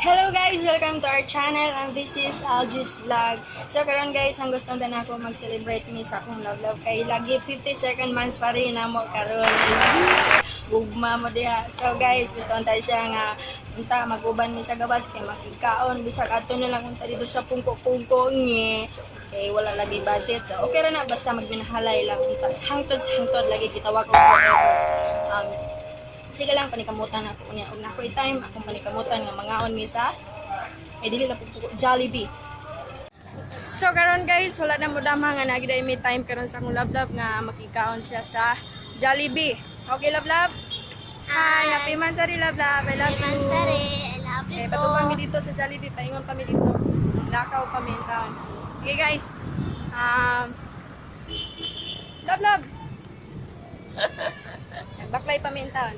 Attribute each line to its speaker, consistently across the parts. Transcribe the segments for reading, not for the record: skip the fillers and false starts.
Speaker 1: Hello guys! Welcome to our channel and this is Ahljess vlog. So karon guys, ang gusto na ako mag-celebrate ni sa akong love kay lagi 52nd monthsary na mo karon. Gugma mo diha. So guys, gusto tayo siya nga unta mag-uban mi sa gawas kay makikaon bisag adto na lang unta dito sa pungko-pungko ni. Okay, wala lagi budget. So okay ra na basta magminahalay lang unta hangtod lagi kita wa ko forever. Sige lang panikamutan ako niya. Og na ako time akong panikamutan nga mangaon mi sa dili na po Jollibee. So karon guys, wala na mo dama nga nagiday mi time karon sa akong lablab nga makikaon siya sa Jollibee. Okay lablab? Hi, happy Monthsary lablab. I love you.
Speaker 2: Monthsary, I love you.
Speaker 1: Okay, pato kami dito sa Jollibee, paingon kami dito. Lakaw kami taon. Sige guys. Lablab. Baklay pa mi taon.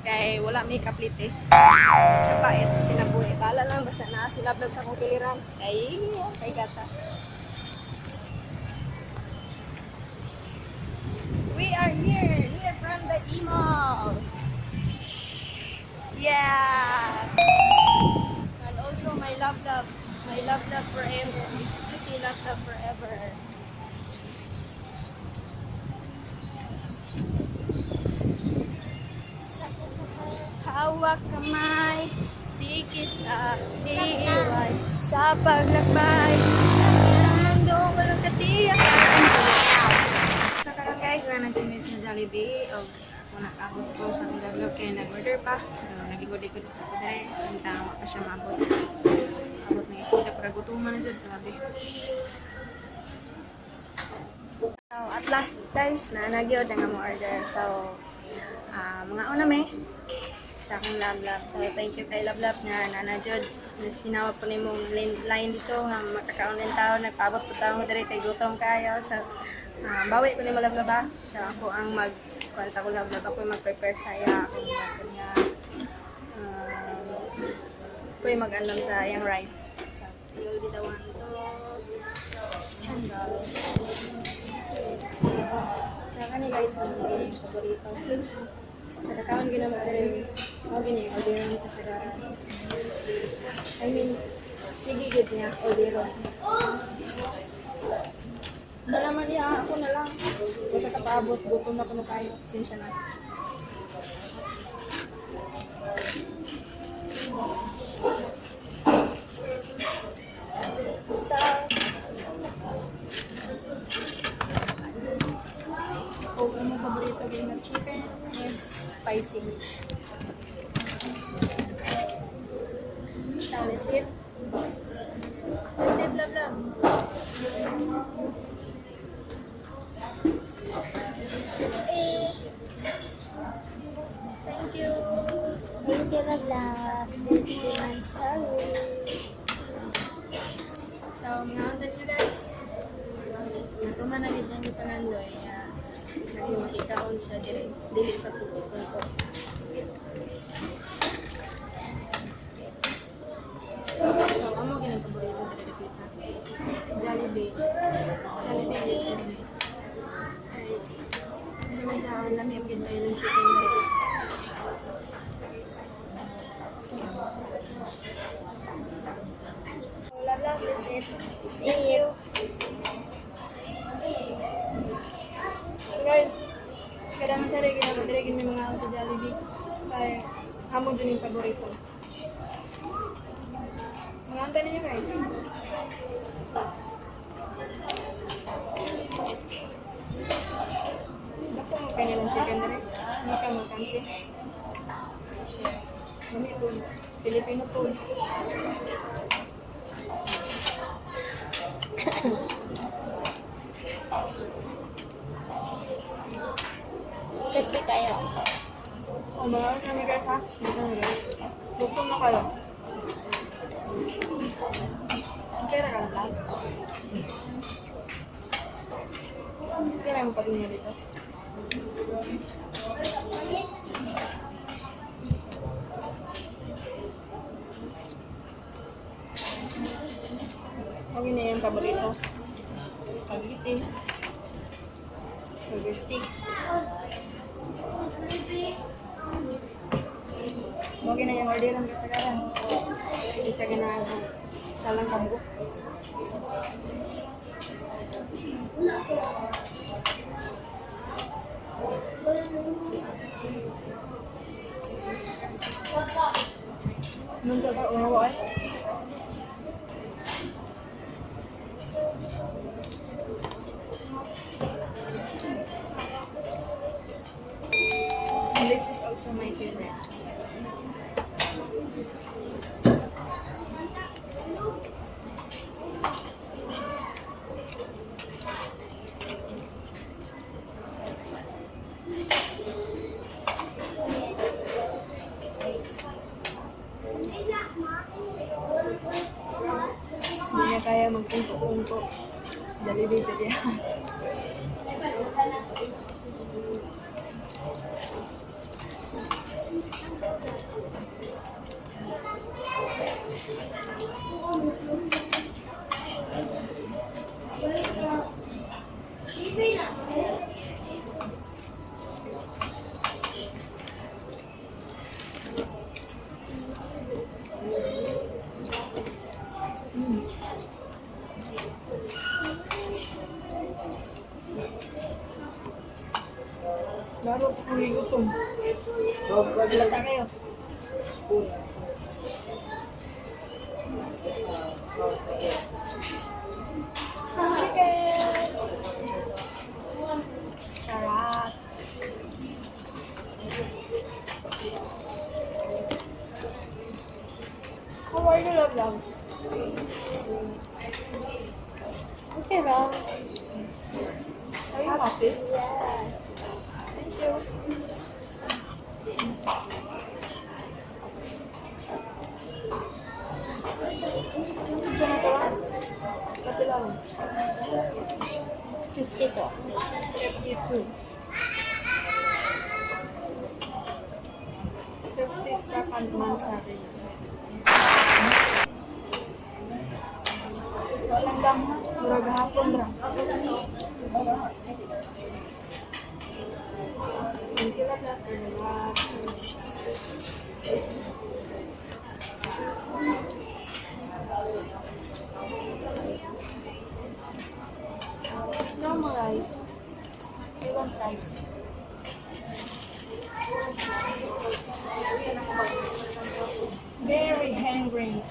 Speaker 1: Kay wala may kaplit eh. Sa bait, pinabuhi. Bala lang, basta na silablab sa akong piliran. Kay gata. We are here from the mall. Yeah! And also my love forever. My sweetie love forever. Hawak kamay, di kita diiwan sa paglakbay. Sa mundo walang katiyakan. So karon guys, nandiyan sa Jollibee. O ako nakabot ko sa vlog kaya nag-order pa. Nagigod-igod sa kudre. Samtang pa siya maabot. Abot na ito. Para gutuman na dyan. Grabe. So at last guys, nagyod na nga mo order. So mga una may sa akong lablab. So, thank you kay lablab nga nanajod. Sinawa po ni mong line dito nga makakaon din tao. Nagpabot po tao diri kay gutom kayo. So, bawi ko ni mo lablab ba? So, ako ang sa akong lablab. Ako yung mag-prepare saya. Ako yung ako yung mag-alam sa yung rice. So, you'll be the one to handle. So, kani guys, ang paborito. Nakakaon ginawa diri. O gini, orderon kita sa gara. I mean, sige gid niya, orderon. Wala man niya, ako na lang. Kung siya kapaabot, gutom na puno kayo. Pasensya na. So, ang mga paborito din na chicken is spicy. So, let's eat. Let's eat, love. Let's eat. Thank you.
Speaker 2: Thank you, love. Thank you, Monthsary.
Speaker 1: So, mga undan nyo guys. Natuman na rin yung pangandoy. Naging makikaon siya dili sa pupunto. So, amo ginang paborito dili kita. Jollibee. Jollibee dito. Ay, kasi may siya ang lamig gid tayo ng chicken dito. So, love, let's eat. See you. Guys, kada man sa rin may mga ako sa Jollibee. Kaya, hamo dyan yung paborito. Mga anta ninyo guys. Ako mo kanya ng chicken na rin. Hindi ka makansi. Mami food. Filipino food.
Speaker 2: Crispy kayo.
Speaker 1: O mga kami guys ha. Gutom na kayo. Pera ka na lang. Pera mo pa rin nyo dito. Huwag na yung paborito. Spaghetti. Burger stick. Huwag na yung orderan ka sa karan. Hindi siya ginagawa. Salang kabuk. Nung sa ka, unawa eh. And this is also my favorite. Hindi niya kaya magpunto-punto. Jollibee siya diya. Laro ko kung gutom. Lata kayo. Chicken! Sarap! How are you, love?
Speaker 2: Okay, Rob.
Speaker 1: Are you happy?
Speaker 2: Yeah.
Speaker 1: Thank you. Diyan na lang. Kapi lang.
Speaker 2: 50 to.
Speaker 1: 52. 52nd Monthsary. Walang gama. Murag hapon ra. Thank you lang for the love. No more rice. I want rice. Very hungry.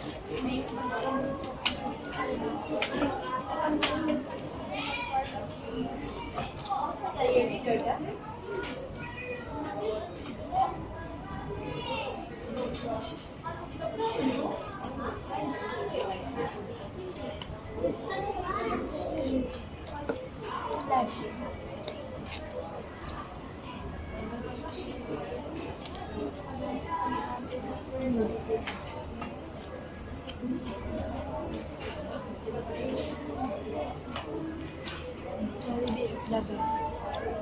Speaker 1: Jollibee is the best.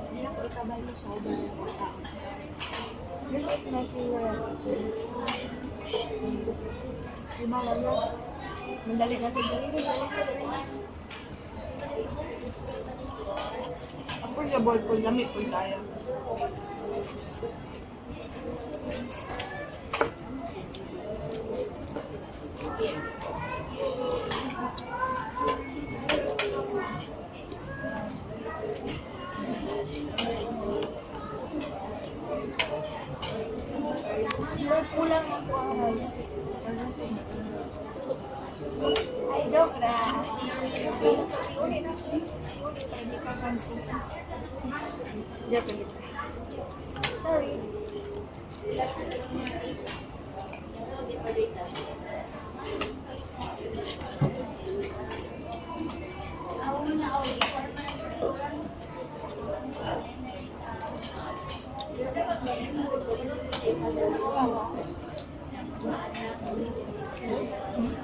Speaker 1: Hindi na ko ikabalo sa ubang mga tao. This is my favorite. Diba lang yan? Mandali natin. Dali. Affordable po, lamig po tayo. Kulang ang po ang rice. Ay, joke na. Uli na. Hindi ka cancel. Joke na. Sorry.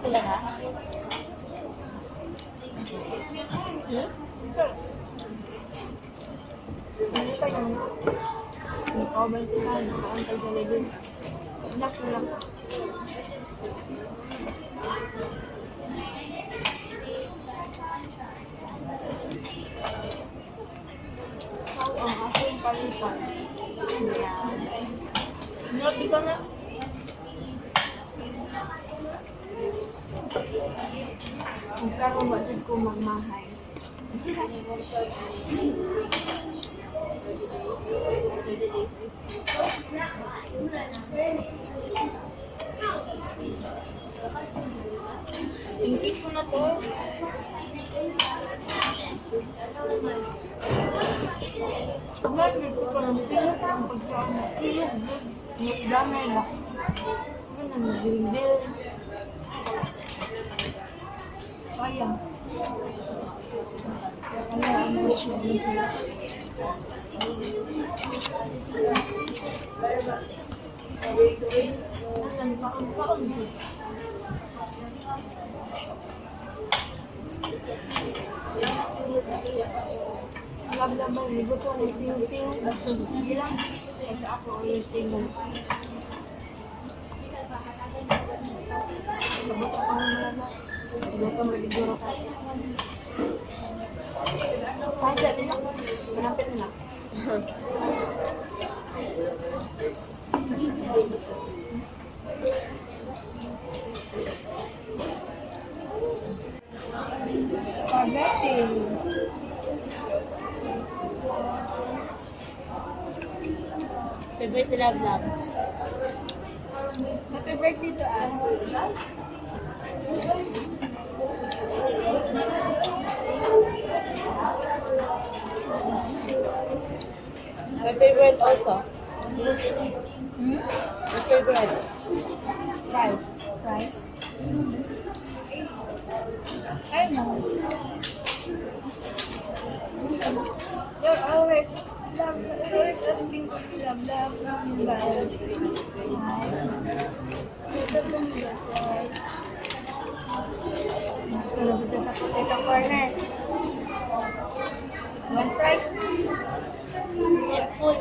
Speaker 2: Pila ka?
Speaker 1: Hindi pa yung comment sila, nakaantay sa level. Anak ko lang. Ang aking palitan. Yan. Not ito na. Karon ba jud ko magmahay. Ingkit ko na to. Mas dito ko lang pila ang pagkaon. Damay na. Ano na nagdildil. Sayang. Ano ang gusto din sila. Asan paon dito? Kalablab, ligo to ng ting-ting. Sige lang. Kasi ako always tingnan. Sabot ako ng malaba. Hindi ka magiguro ka. Kahit dali na. Manapit na. Pagati.
Speaker 2: Favorite kalablab.
Speaker 1: Happy birthday to us.
Speaker 2: My favorite also. My favorite.
Speaker 1: Rice. Rice? I know. You're always asking for kalablab. Tulog dito sa potato corner. One fries?
Speaker 2: And full.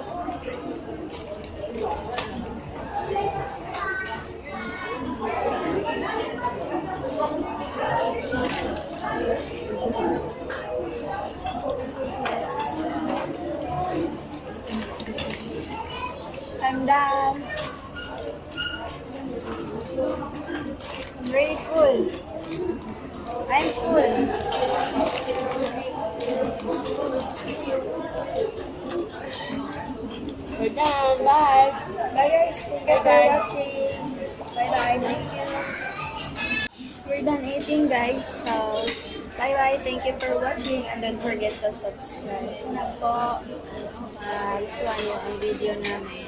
Speaker 1: I'm done. I'm very full. I'm full.
Speaker 2: We're done. Bye.
Speaker 1: Bye guys. Thank you for
Speaker 2: Bye.
Speaker 1: watching. Bye bye. Thank you. We're done eating guys. So, bye bye. Thank you for watching. And don't forget to subscribe. Sana po gustuhan niyo ang video namin.